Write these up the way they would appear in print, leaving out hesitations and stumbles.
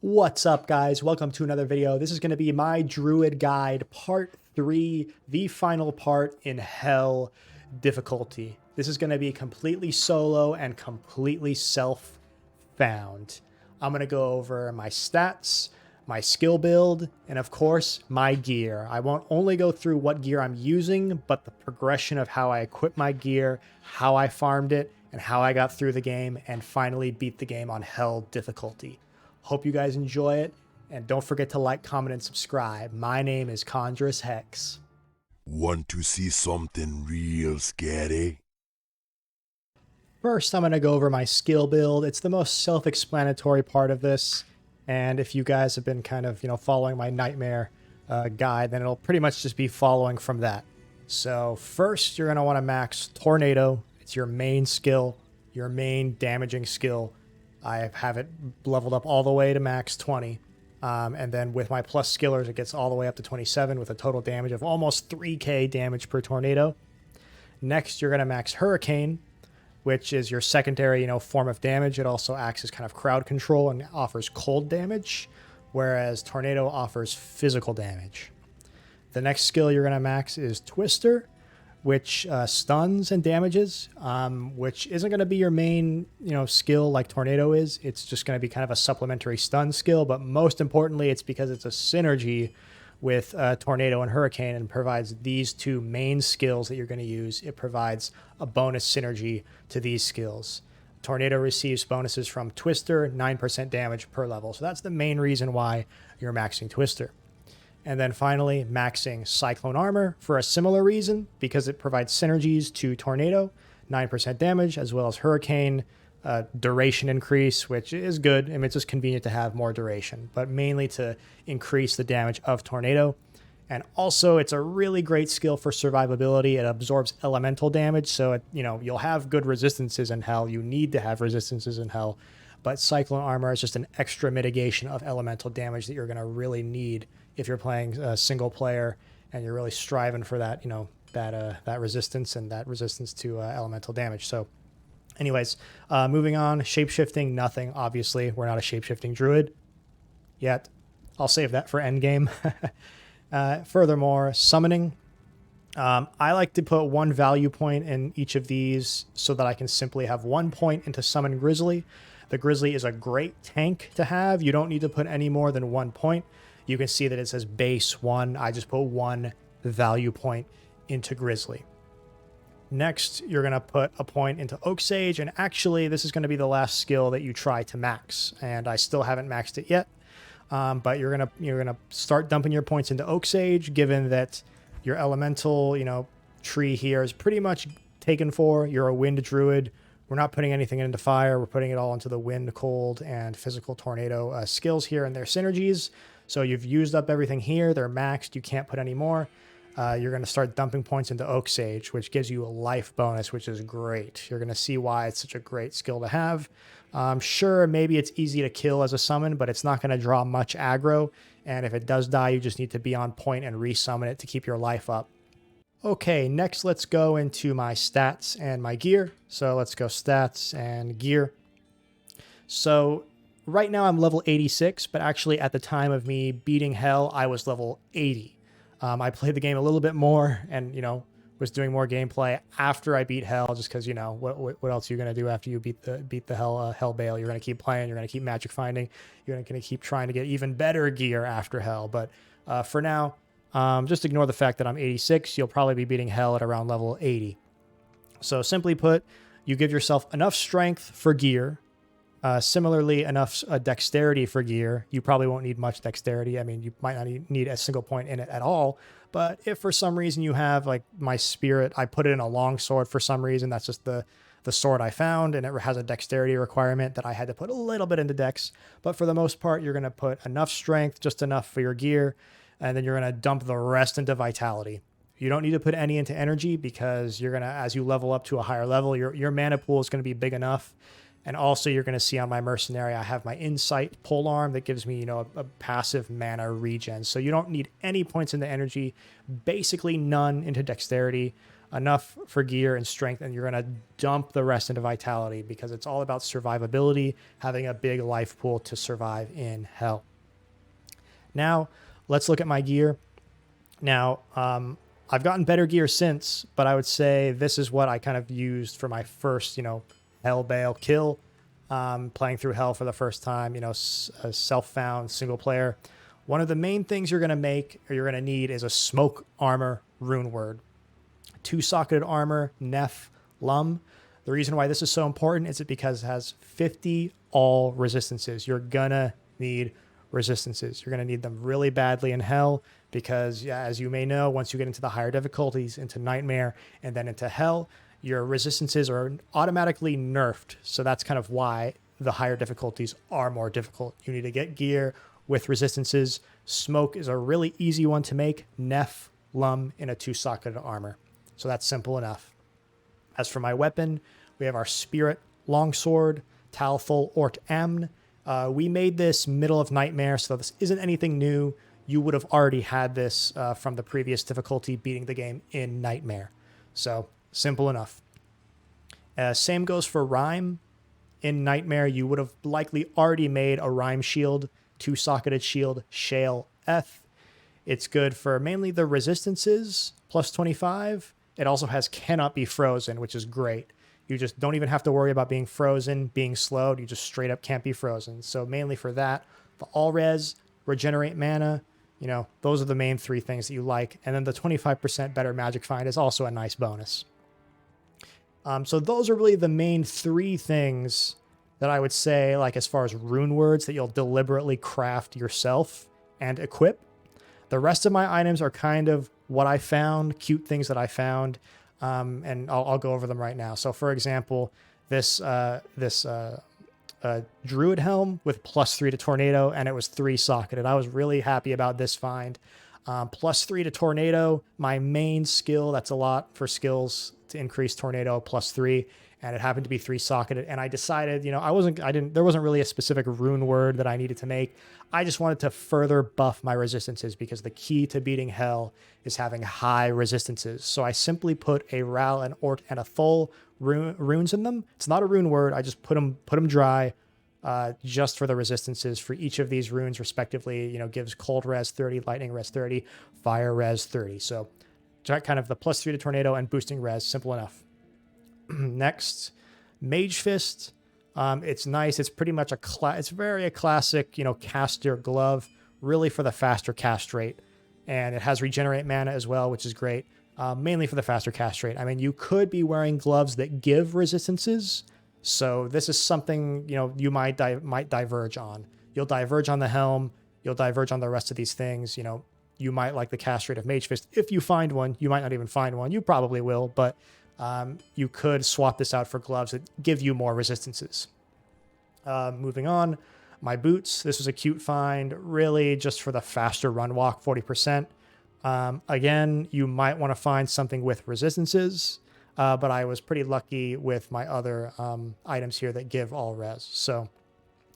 What's up, guys? Welcome to another video. This is going to be my Druid guide, part 3, the final part in Hell difficulty. This is going to be completely solo and completely self-found. I'm going to go over my stats, my skill build, and of course, my gear. I won't only go through what gear I'm using, but the progression of how I equip my gear, how I farmed it, and how I got through the game and finally beat the game on Hell difficulty. Hope you guys enjoy it, and don't forget to like, comment, and subscribe. My name is ConjurusHex. Want to see something real scary? First, I'm going to go over my skill build. It's the most self-explanatory part of this, and if you guys have been kind of, following my nightmare guide, then it'll pretty much just be following from that. So first, you're going to want to max Tornado. It's your main skill, your main damaging skill. I have it leveled up all the way to max 20. And then with my plus skillers, it gets all the way up to 27 with a total damage of almost 3k damage per tornado. Next, you're going to max Hurricane, which is your secondary, form of damage. It also acts as kind of crowd control and offers cold damage, whereas Tornado offers physical damage. The next skill you're going to max is Twister, which stuns and damages, which isn't going to be your main, skill like Tornado is. It's just going to be kind of a supplementary stun skill, but most importantly, it's because it's a synergy with Tornado and Hurricane and provides these two main skills that you're going to use. It provides a bonus synergy to these skills. Tornado receives bonuses from Twister, 9% damage per level. So that's the main reason why you're maxing Twister. And then finally, maxing Cyclone Armor for a similar reason, because it provides synergies to Tornado, 9% damage, as well as Hurricane, duration increase, which is good. I mean, it's just convenient to have more duration, but mainly to increase the damage of Tornado. And also, it's a really great skill for survivability. It absorbs elemental damage, so you'll have good resistances in Hell. You need to have resistances in Hell, but Cyclone Armor is just an extra mitigation of elemental damage that you're going to really need if you're playing single player and you're really striving for that, that resistance and that resistance to elemental damage. So anyways, moving on, shapeshifting, nothing. Obviously, we're not a shapeshifting druid yet. I'll save that for endgame. Furthermore, summoning. I like to put one value point in each of these so that I can simply have 1 point into summon Grizzly. The Grizzly is a great tank to have. You don't need to put any more than 1 point. You can see that it says base 1. I just put 1 value point into Grizzly. Next, you're going to put a point into Oak Sage, and actually this is going to be the last skill that you try to max, and I still haven't maxed it yet. But you're gonna start dumping your points into Oak Sage, given that your elemental, tree here is pretty much taken for. You're a wind druid. We're not putting anything into fire. We're putting it all into the wind, cold, and physical tornado skills here and their synergies. So you've used up everything here. They're maxed. You can't put any more. You're going to start dumping points into Oak Sage, which gives you a life bonus, which is great. You're going to see why it's such a great skill to have. Sure, maybe it's easy to kill as a summon, but it's not going to draw much aggro. And if it does die, you just need to be on point and resummon it to keep your life up. Okay, next let's go into my stats and my gear. So let's go stats and gear. So right now I'm level 86, but actually at the time of me beating Hell, I was level 80. I played the game a little bit more and, was doing more gameplay after I beat Hell, just because, what else are you going to do after you beat the Hell Baal? You're going to keep playing, you're going to keep magic finding, you're going to keep trying to get even better gear after Hell. But for now, just ignore the fact that I'm 86. You'll probably be beating Hell at around level 80. So simply put, you give yourself enough strength for gear, similarly enough dexterity for gear. You probably won't need much dexterity. I mean, you might not need a single point in it at all. But if for some reason you have, like my spirit, I put it in a long sword for some reason. That's just the sword I found, and it has a dexterity requirement that I had to put a little bit into dex. But for the most part, you're going to put enough strength, just enough for your gear, and then you're going to dump the rest into vitality. You don't need to put any into energy because you're going to, as you level up to a higher level, your mana pool is going to be big enough. And also you're going to see on my mercenary, I have my insight polearm that gives me, a passive mana regen. So you don't need any points into energy, basically none into dexterity. enough for gear and strength, and you're going to dump the rest into vitality because it's all about survivability, having a big life pool to survive in hell. Now, let's look at my gear. Now, I've gotten better gear since, but I would say this is what I kind of used for my first, Hell Baal kill, playing through Hell for the first time, a self-found single player. One of the main things you're going to make, or you're going to need, is a smoke armor rune word. 2-socketed armor, Neph, Lum. The reason why this is so important is because it has 50 all resistances. You're going to need resistances. You're going to need them really badly in Hell because, as you may know, once you get into the higher difficulties, into Nightmare and then into Hell, your resistances are automatically nerfed. So that's kind of why the higher difficulties are more difficult. You need to get gear with resistances. Smoke is a really easy one to make. Neph, Lum in a 2-socketed armor. So that's simple enough. As for my weapon, we have our Spirit Longsword, Talful Ort Amn. We made this middle of Nightmare, so this isn't anything new. You would have already had this from the previous difficulty, beating the game in Nightmare. So simple enough. Same goes for Rhyme. In Nightmare, you would have likely already made a Rhyme shield, 2-socketed shield, Shale Eth. It's good for mainly the resistances, plus 25. It also has Cannot Be Frozen, which is great. You just don't even have to worry about being frozen, being slowed. You just straight up can't be frozen. So mainly for that. The all res, regenerate mana, those are the main 3 things that you like. And then the 25% better magic find is also a nice bonus. So those are really the main 3 things that I would say, like as far as rune words that you'll deliberately craft yourself and equip. The rest of my items are kind of what I found, cute things that I found, and I'll go over them right now. So, for example, this Druid helm with +3 to Tornado, and it was 3-socketed. I was really happy about this find. +3 to Tornado, my main skill. That's a lot for skills to increase Tornado, +3, and it happened to be 3-socketed. And I decided, there wasn't really a specific rune word that I needed to make. I just wanted to further buff my resistances because the key to beating Hell is having high resistances. So I simply put a Ral, an Ort, and a Thul runes in them. It's not a rune word. I just put them dry just for the resistances for each of these runes respectively. Gives cold res 30, lightning res 30, fire res 30. So kind of the +3 to Tornado and boosting res, simple enough. Next, Mage Fist. It's nice. It's pretty much it's very a classic, caster glove, really for the faster cast rate. And it has regenerate mana as well, which is great. Mainly for the faster cast rate. I mean, you could be wearing gloves that give resistances. So this is something, you might diverge on. You'll diverge on the helm. You'll diverge on the rest of these things. You might like the cast rate of Mage Fist. If you find one, you might not even find one. You probably will, but you could swap this out for gloves that give you more resistances. Moving on, my boots. This was a cute find, really just for the faster run walk, 40%. Again, you might want to find something with resistances, but I was pretty lucky with my other items here that give all res. So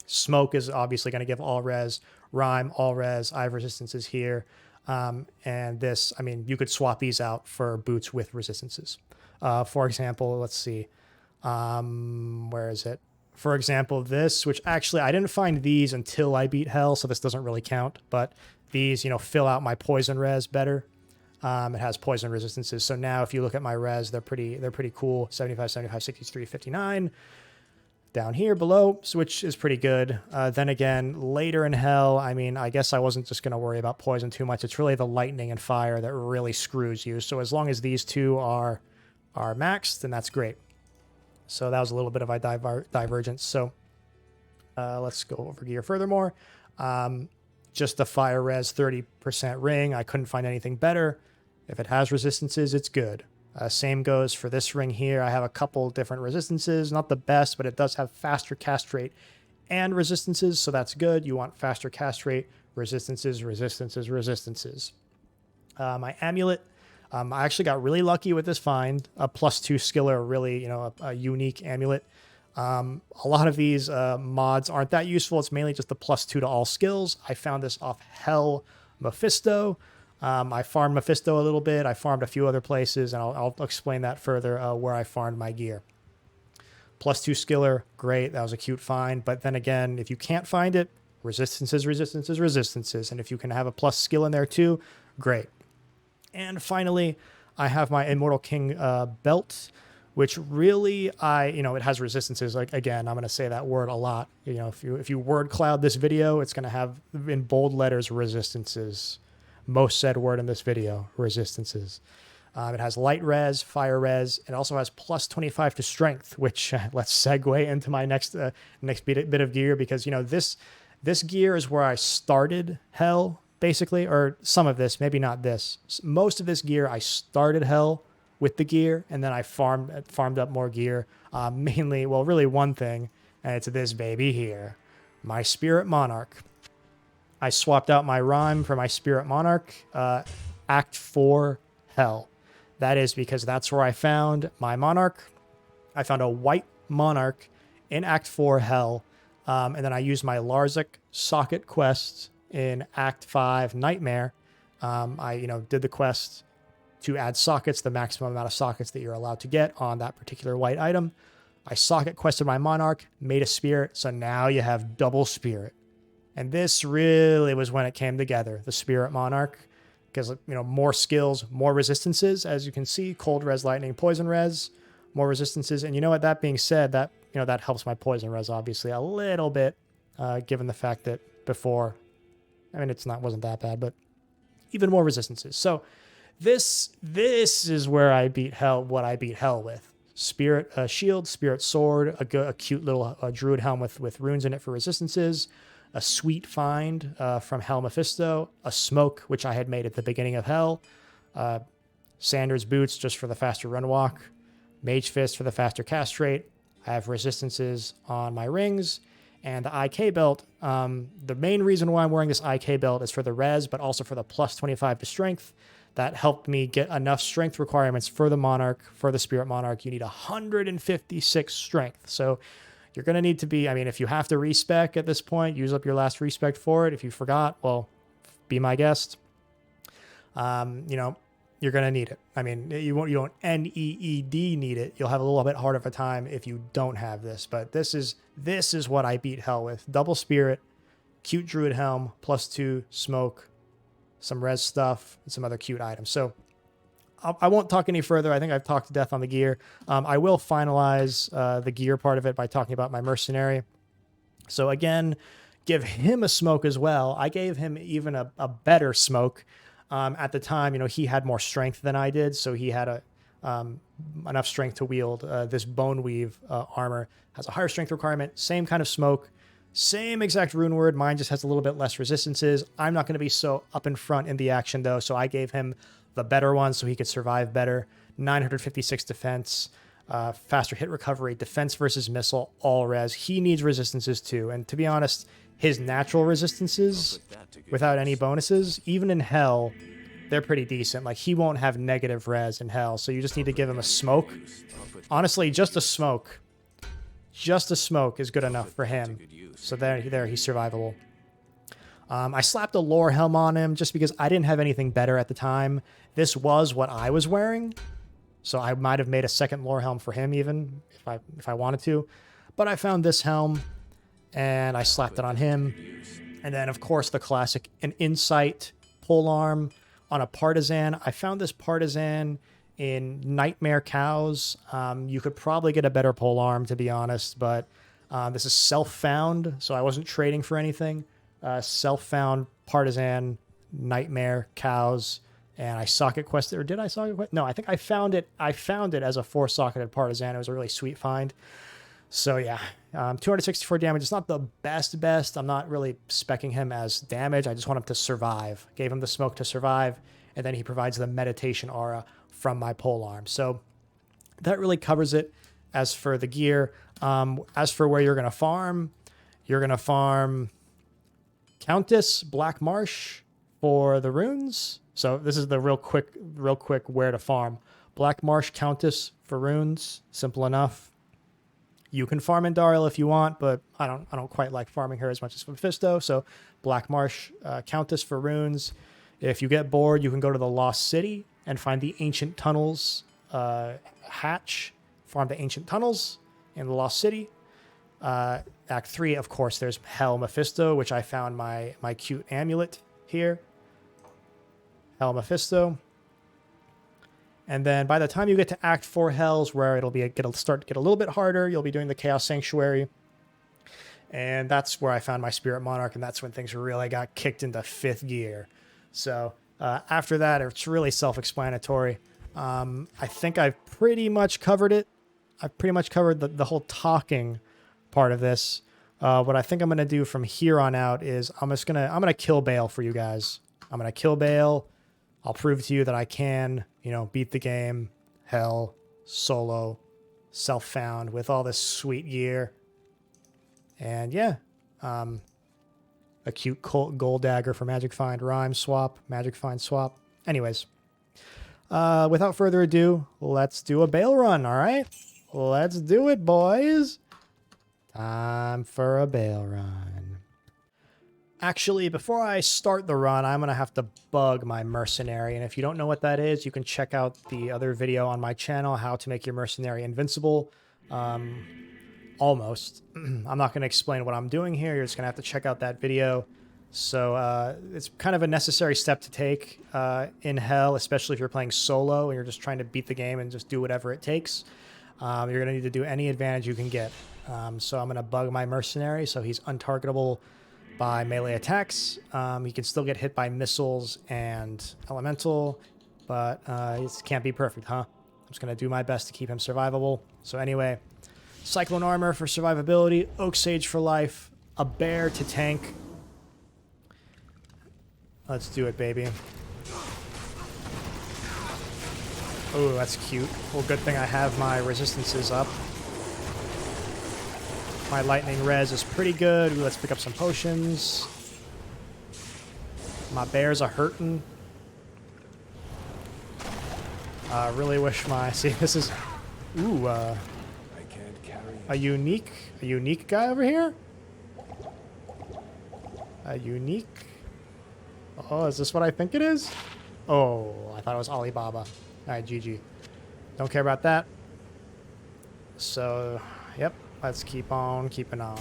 Smoke is obviously going to give all res. Rhyme, all res. I have resistances here. And this, you could swap these out for boots with resistances. For example, let's see. Where is it? For example, this, which actually I didn't find these until I beat Hell, so this doesn't really count. But these, fill out my poison res better. It has poison resistances. So now if you look at my res, they're pretty cool. 75, 75, 63, 59. Down here below, which is pretty good. Then again, later in Hell, I guess I wasn't just going to worry about poison too much. It's really the lightning and fire that really screws you. So as long as these 2 are maxed, then that's great. So that was a little bit of a divergence. So let's go over gear furthermore. Just the fire res 30% ring. I couldn't find anything better. If it has resistances, it's good. Same goes for this ring here. I have a couple different resistances. Not the best, but it does have faster cast rate and resistances, so that's good. You want faster cast rate, resistances. My amulet. I actually got really lucky with this find. A +2 skiller, really, a unique amulet. A lot of these mods aren't that useful. It's mainly just the +2 to all skills. I found this off Hell Mephisto. I farmed Mephisto a little bit. I farmed a few other places, and I'll explain that further where I farmed my gear. +2 skiller, great. That was a cute find. But then again, if you can't find it, resistances, resistances, resistances. And if you can have a plus skill in there too, great. And finally, I have my Immortal King belt, which really it has resistances. Like, again, I'm going to say that word a lot. If you word cloud this video, it's going to have in bold letters resistances. Most said word in this video, resistances. It has light res, fire res. It also has +25 to strength, which let's segue into my next bit of gear, because this gear is where I started hell, basically, or some of this, maybe not this. Most of this gear, I started hell with the gear, and then I farmed up more gear. Mainly, well, really one thing, and it's this baby here, my Spirit Monarch. I swapped out my rhyme for my Spirit Monarch, Act 4 Hell. That is because that's where I found my Monarch. I found a white Monarch in Act 4 Hell, and then I used my Larzik socket quest in Act 5 Nightmare. I did the quest to add sockets, the maximum amount of sockets that you're allowed to get on that particular white item. I socket quested my Monarch, made a Spirit, so now you have double Spirit. And this really was when it came together, the Spirit Monarch, because more skills, more resistances, as you can see, cold res, lightning, poison res, more resistances. And that being said, that helps my poison res obviously a little bit, given the fact that before, wasn't that bad, but even more resistances. So this is where I beat hell, what I beat hell with. Spirit shield, Spirit sword, a cute little Druid helm with runes in it for resistances, a sweet find from Hell Mephisto, a smoke, which I had made at the beginning of Hell, Sanders boots just for the faster run walk, Mage Fist for the faster cast rate. I have resistances on my rings, and the IK belt. The main reason why I'm wearing this IK belt is for the res, but also for the +25 to strength. That helped me get enough strength requirements for the Monarch, for the Spirit Monarch. You need 156 strength. So you're going to need to be, if you have to respec at this point, use up your last respec for it. If you forgot, well, be my guest. You're going to need it. You don't NEED need it. You'll have a little bit harder of a time if you don't have this. But this is what I beat hell with. Double Spirit, cute Druid helm, +2 smoke, some res stuff, and some other cute items. So I won't talk any further. I think I've talked to death on the gear. I will finalize the gear part of it by talking about my mercenary. So again, give him a smoke as well. I gave him even a better smoke. At the time, he had more strength than I did, so he had enough strength to wield this Bone Weave armor. Has a higher strength requirement, same kind of smoke, same exact rune word. Mine just has a little bit less resistances. I'm not going to be so up in front in the action, though, so I gave him the better one so he could survive better. 956 defense, faster hit recovery, defense versus missile, all res. He needs resistances too. And to be honest, his natural resistances, without any bonuses, even in hell, they're pretty decent. Like, he won't have negative res in hell, so you just need to give him a smoke. Honestly, just a smoke. Just a smoke is good enough for him. So there he's survivable. I slapped a lore helm on him just because I didn't have anything better at the time. This was what I was wearing, so I might have made a second lore helm for him even if I wanted to. But I found this helm, and I slapped it on him. And then, of course, the classic, an insight polearm on a partisan. I found this partisan in Nightmare Cows. You could probably get a better polearm, to be honest, but this is self-found, so I wasn't trading for anything. Self-found partisan Nightmare Cows, and I socket quested, or did I socket quest? No, I think I found it as a 4-socketed partisan. It was a really sweet find. So yeah, 264 damage. It's not the best. I'm not really speccing him as damage. I just want him to survive. Gave him the smoke to survive, and then he provides the meditation aura from my polearm. So that really covers it. As for the gear, as for where you're going to farm Countess Black Marsh for the runes. So this is the real quick where to farm. Black Marsh Countess for runes, simple enough. You can farm Indariel if you want, but I don't quite like farming her as much as Mephisto. So Black Marsh Countess for runes. If you get bored, you can go to the Lost City and find the Ancient Tunnels hatch. Farm the Ancient Tunnels in the Lost City. Act 3, of course, there's Hell Mephisto, which I found my cute amulet here. Hell Mephisto. And then by the time you get to Act 4 Hells, where it'll start to get a little bit harder, you'll be doing the Chaos Sanctuary. And that's where I found my Spirit Monarch, and that's when things really got kicked into 5th gear. So after that, it's really self-explanatory. I think I've pretty much covered it. I've pretty much covered the whole talking part of this. What I think I'm going to do from here on out is I'm going to kill Baal for you guys. I'm going to kill Baal. I'll prove to you that I can, beat the game, hell, solo, self-found with all this sweet gear. And yeah, a cute gold dagger for Magic Find Rhyme swap, Magic Find swap. Anyways, without further ado, let's do a Baal run, all right? Let's do it, boys. Time for a Baal run. Actually, before I start the run, I'm going to have to bug my mercenary. And if you don't know what that is, you can check out the other video on my channel, how to make your mercenary invincible. Almost. I'm not going to explain what I'm doing here. You're just going to have to check out that video. So it's kind of a necessary step to take in Hell, especially if you're playing solo and you're just trying to beat the game and just do whatever it takes. You're going to need to do any advantage you can get. So I'm going to bug my mercenary so he's untargetable by melee attacks. He can still get hit by missiles and elemental, but it can't be perfect, huh? I'm just going to do my best to keep him survivable. So anyway, Cyclone Armor for survivability, Oak Sage for life, a bear to tank. Let's do it, baby. Oh, that's cute. Well, good thing I have my resistances up. My lightning res is pretty good. Ooh, let's pick up some potions. My bears are hurting. Really wish my... See, this is... Ooh, a unique guy over here? A unique... Oh, is this what I think it is? Oh, I thought it was Alibaba. Alright, GG. Don't care about that. So, yep. Let's keep on keeping on.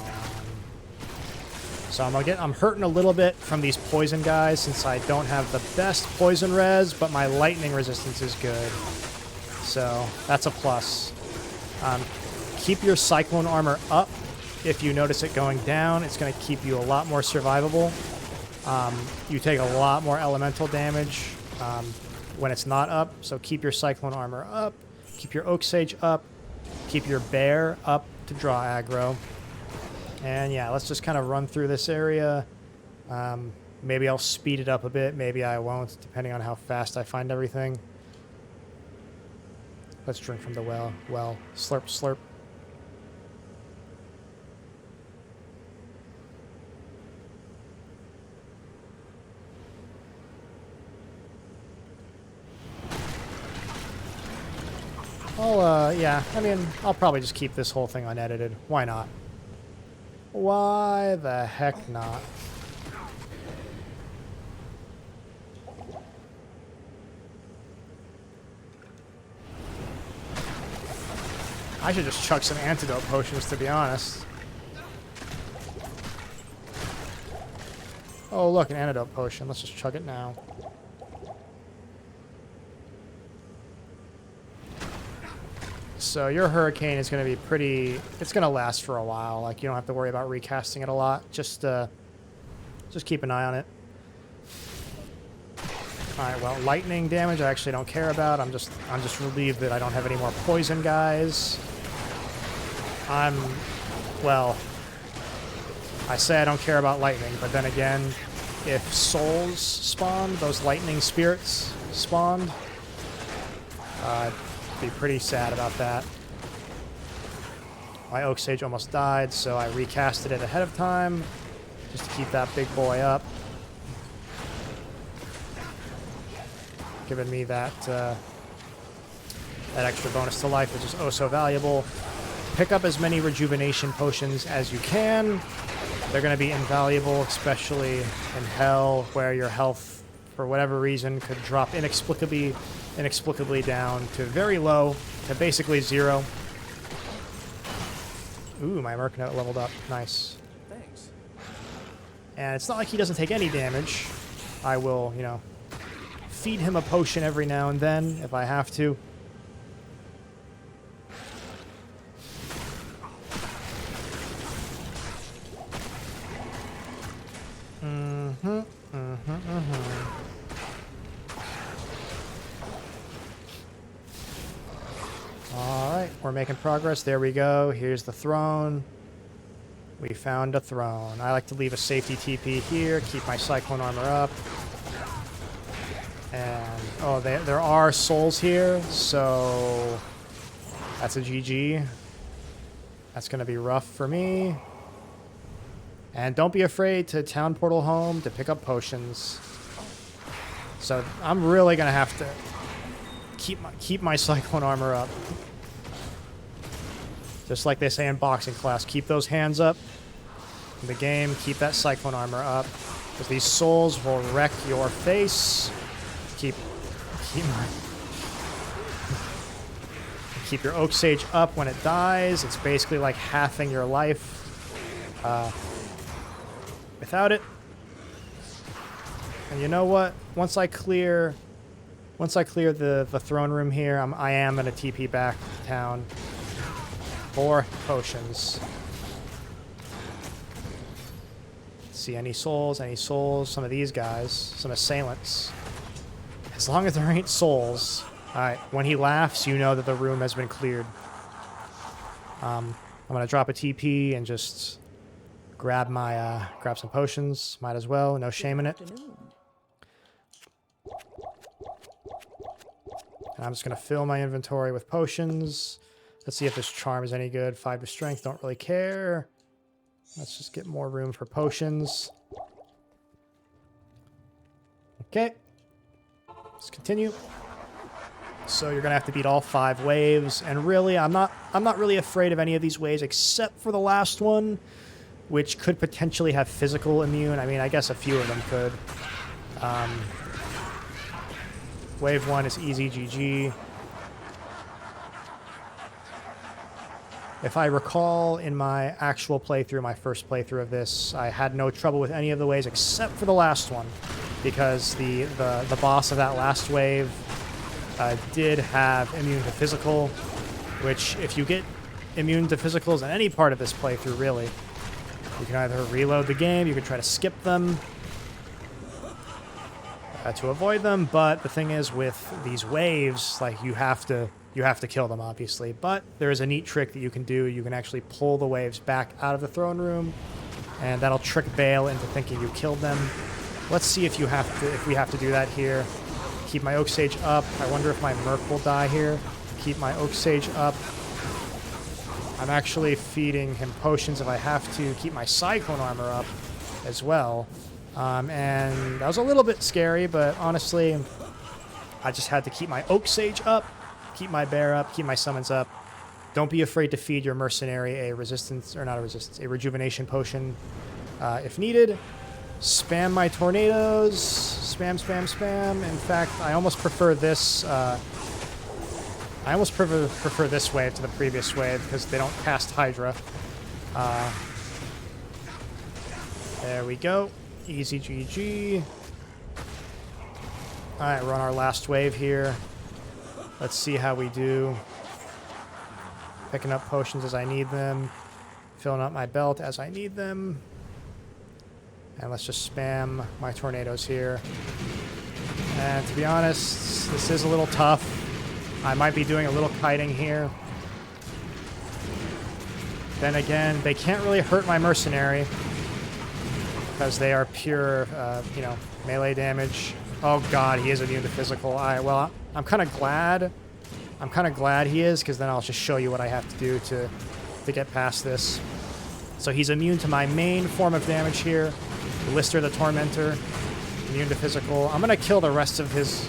So I'm hurting a little bit from these poison guys since I don't have the best poison res, but my lightning resistance is good. So that's a plus. Keep your Cyclone Armor up. If you notice it going down, it's going to keep you a lot more survivable. You take a lot more elemental damage when it's not up, so keep your Cyclone Armor up. Keep your Oak Sage up. Keep your bear up to draw aggro. And yeah, let's just kind of run through this area. Maybe I'll speed it up a bit. Maybe I won't, depending on how fast I find everything. Let's drink from the well. Slurp, slurp. Yeah, I mean, I'll probably just keep this whole thing unedited. Why not? Why the heck not? I should just chuck some antidote potions, to be honest. Oh, look, an antidote potion. Let's just chug it now. So your hurricane is going to be pretty... It's going to last for a while. Like, you don't have to worry about recasting it a lot. Just keep an eye on it. Alright, well, lightning damage I actually don't care about. I'm just relieved that I don't have any more poison guys. Well, I say I don't care about lightning, but then again, if souls spawned, those lightning spirits spawned, I'd be pretty sad about that. My Oak Sage almost died, so I recasted it ahead of time, just to keep that big boy up. Giving me that extra bonus to life, which is oh so valuable. Pick up as many rejuvenation potions as you can. They're going to be invaluable, especially in Hell, where your health for whatever reason, could drop inexplicably down to very low, to basically 0. Ooh, my Merc note leveled up. Nice. Thanks. And it's not like he doesn't take any damage. I will, you know, feed him a potion every now and then if I have to. Alright, we're making progress. There we go. Here's the throne. We found a throne. I like to leave a safety TP here, keep my Cyclone armor up. And, oh, there are souls here, so that's a GG. That's going to be rough for me. And don't be afraid to town portal home to pick up potions. So I'm really going to have to keep my Cyclone armor up. Just like they say in boxing class, keep those hands up. In the game, keep that Cyclone armor up. Because these souls will wreck your face. Keep your Oak Sage up when it dies. It's basically like halving your life. Without it. And you know what? Once I clear the throne room here, I am gonna TP back to town for potions. See any souls? Any souls? Some of these guys, some assailants. As long as there ain't souls. Alright, when he laughs, you know that the room has been cleared. I'm gonna drop a TP and just grab some potions. Might as well, no shame in it. And I'm just gonna fill my inventory with potions. Let's see if this charm is any good. 5 to strength, don't really care. Let's just get more room for potions. Okay. Let's continue. So you're gonna have to beat all 5 waves, and really, I'm not really afraid of any of these waves except for the last one, which could potentially have physical immune. I mean, I guess a few of them could. Wave 1 is easy GG. If I recall, in my actual playthrough, my first playthrough of this, I had no trouble with any of the waves except for the last one, because the boss of that last wave did have immune to physical, which if you get immune to physicals in any part of this playthrough, really, you can either reload the game, you can try to skip them to avoid them, but the thing is with these waves, like you have to kill them, obviously. But there is a neat trick that you can do. You can actually pull the waves back out of the throne room, and that'll trick Baal into thinking you killed them. Let's see if we have to do that here. Keep my Oak Sage up. I wonder if my Merc will die here. Keep my Oak Sage up. I'm actually feeding him potions if I have to. Keep my Cyclone armor up as well. And that was a little bit scary, but honestly, I just had to keep my Oak Sage up, keep my Bear up, keep my Summons up. Don't be afraid to feed your Mercenary a Rejuvenation potion if needed. Spam my Tornadoes. Spam, spam, spam. In fact, I almost prefer this. I almost prefer this wave to the previous wave because they don't cast Hydra. There we go. Easy GG. Alright, we're on our last wave here. Let's see how we do. Picking up potions as I need them. Filling up my belt as I need them. And let's just spam my Tornadoes here. And to be honest, this is a little tough. I might be doing a little kiting here. Then again, they can't really hurt my Mercenary, because they are pure, melee damage. Oh god, he is immune to physical. Alright, well, I'm kind of glad. I'm kind of glad he is, because then I'll just show you what I have to do to get past this. So he's immune to my main form of damage here. Lister the Tormentor, immune to physical. I'm going to kill the rest of his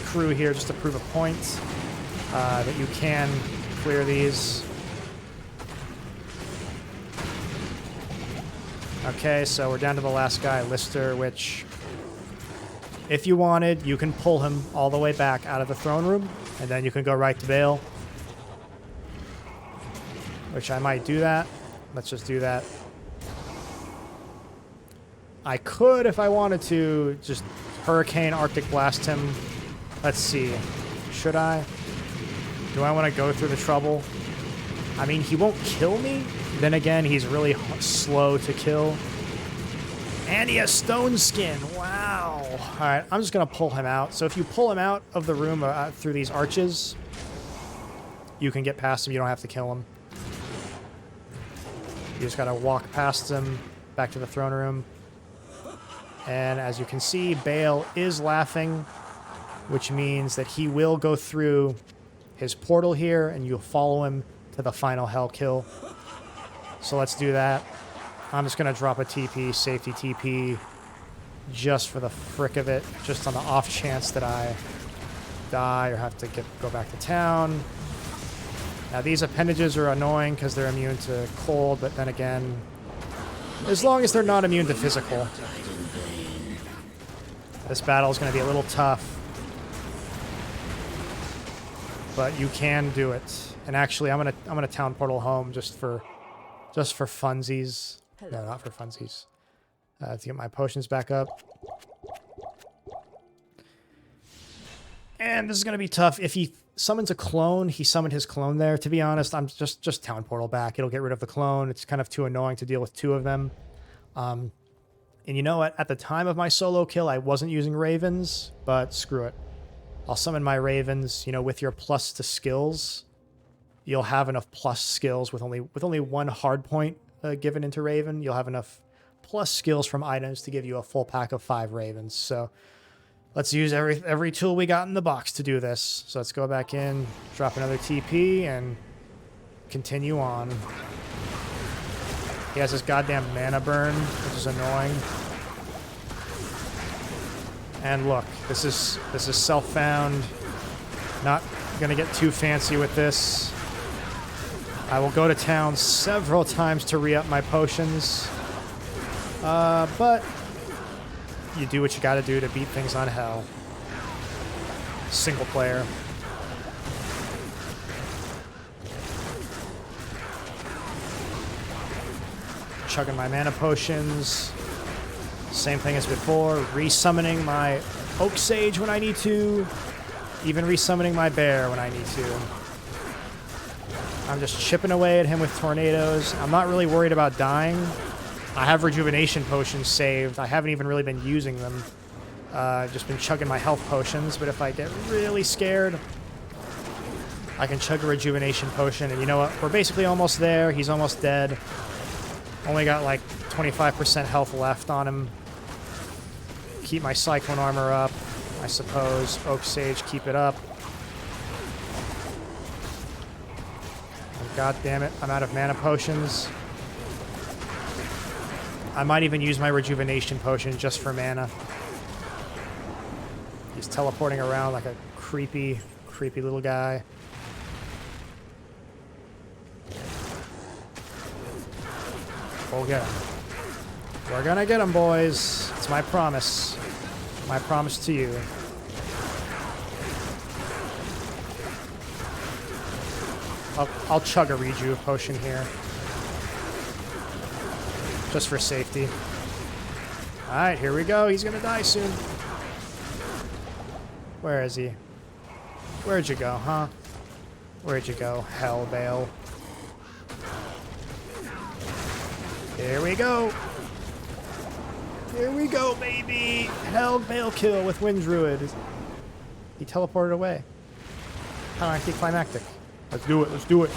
crew here just to prove a point that you can clear these. Okay, so we're down to the last guy, Lister, which If you wanted, you can pull him all the way back out of the throne room, and then you can go right to Baal. Which I might do that. Let's just do that. I could, if I wanted to, just Hurricane Arctic Blast him. Let's see. Should I? Do I want to go through the trouble? I mean, he won't kill me. Then again, he's really slow to kill. And he has stone skin. Wow. All right, I'm just going to pull him out. So if you pull him out of the room through these arches, you can get past him. You don't have to kill him. You just got to walk past him back to the throne room. And as you can see, Baal is laughing, which means that he will go through his portal here, and you'll follow him to the final hell kill. So let's do that. I'm just going to drop a TP, safety TP, just for the frick of it, just on the off chance that I die or have to go back to town. Now, these appendages are annoying because they're immune to cold, but then again, as long as they're not immune to physical. This battle is going to be a little tough, but you can do it. And actually, I'm gonna town portal home just for funsies. No, not for funsies. To get my potions back up. And this is gonna be tough. If he summons a clone, he summoned his clone there. To be honest, I'm just town portal back. It'll get rid of the clone. It's kind of too annoying to deal with two of them. And you know what? At the time of my solo kill, I wasn't using ravens, but screw it. I'll summon my ravens. You know, with your plus to skills, you'll have enough plus skills with only one hard point given into raven. You'll have enough plus skills from items to give you a full pack of 5 ravens. So let's use every tool we got in the box to do this. So let's go back in, drop another TP, and continue on. He has this goddamn mana burn, which is annoying. And look, this is self-found. Not gonna get too fancy with this. I will go to town several times to re-up my potions. But you do what you gotta do to beat things on hell. Single player. Chugging my mana potions. Same thing as before. Resummoning my Oak Sage when I need to. Even resummoning my bear when I need to. I'm just chipping away at him with tornadoes. I'm not really worried about dying. I have rejuvenation potions saved. I haven't even really been using them. I've just been chugging my health potions, but if I get really scared, I can chug a rejuvenation potion. And you know what? We're basically almost there. He's almost dead. Only got like 25% health left on him. Keep my Cyclone armor up, I suppose. Oak Sage, keep it up. Oh, God damn it, I'm out of mana potions. I might even use my rejuvenation potion just for mana. He's teleporting around like a creepy little guy. We'll get him. We're gonna get him, boys. It's my promise. My promise to you. I'll chug a reju potion here. Just for safety. Alright, here we go. He's gonna die soon. Where is he? Where'd you go, huh? Where'd you go, hell Baal? Here we go. Here we go, baby. Hell Baal kill with Wind Druid. He teleported away. How anticlimactic. Let's do it. Let's do it.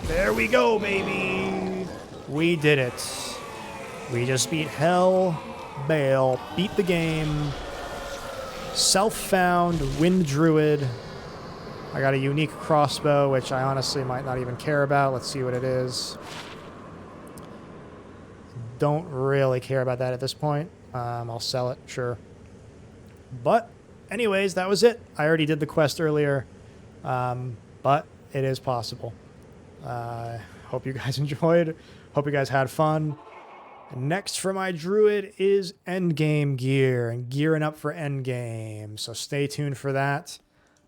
There we go, baby. We did it. We just beat Hell Baal. Beat the game. Self-found Wind Druid. I got a unique crossbow, which I honestly might not even care about. Let's see what it is. Don't really care about that at this point. I'll sell it, sure. But anyways, that was it. I already did the quest earlier, but it is possible. Hope you guys enjoyed. Hope you guys had fun. Next for my Druid is endgame gear and gearing up for endgame. So stay tuned for that.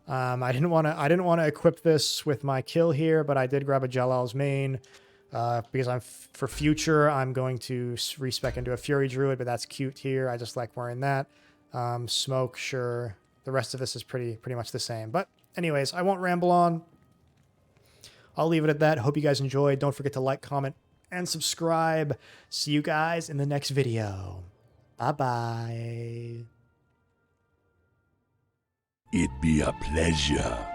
I didn't want to equip this with my kill here, but I did grab a Jalal's mane because for future I'm going to respec into a Fury Druid, but that's cute here. I just like wearing that. Smoke, sure. The rest of this is pretty much the same. But anyways, I won't ramble on. I'll leave it at that. Hope you guys enjoyed. Don't forget to like, comment, and subscribe. See you guys in the next video. Bye-bye. It be a pleasure.